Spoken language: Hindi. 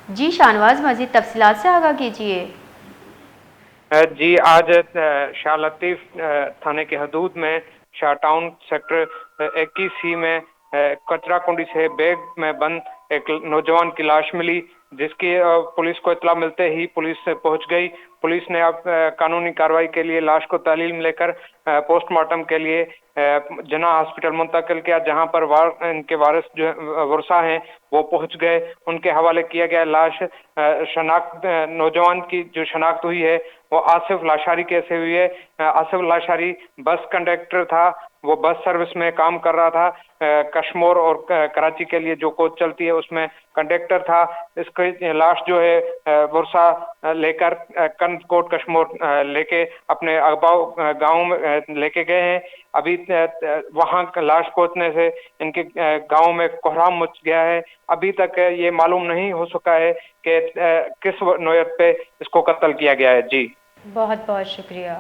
जी शाहनवाज, मज़ीद तफ़सीलात से आगाह कीजिए। जी, आज शाह लतीफ़ थाने की हदूद में शाह टाउन सेक्टर 21C में कचरा कुंडी से बैग में बंद एक नौजवान की लाश मिली, जिसकी पुलिस को इत्तला मिलते ही पुलिस पहुंच गई। पुलिस ने अब कानूनी कार्रवाई के लिए लाश को तालीम लेकर पोस्टमार्टम के लिए जना हॉस्पिटल मुंतकिल किया, जहां पर इनके वारिस जो वर्षा हैं वो पहुंच गए, उनके हवाले किया गया। लाश शनाख्त नौजवान की जो शनाख्त हुई है वो आसिफ लाशारी कैसे हुई है। आसिफ लाशारी बस कंडक्टर था, वो बस सर्विस में काम कर रहा था। कश्मीर और कराची के लिए जो कोच चलती है उसमें कंडक्टर था। इसकी लाश जो है बुरसा लेकर कनकोट कश्मीर लेके अपने अगबाव गांव में लेके गए हैं। अभी वहां लाश पहुंचने से इनके गांव में कोहराम मच गया है। अभी तक ये मालूम नहीं हो सका है कि किस नौयत पे इसको कत्ल किया गया है। जी बहुत बहुत शुक्रिया।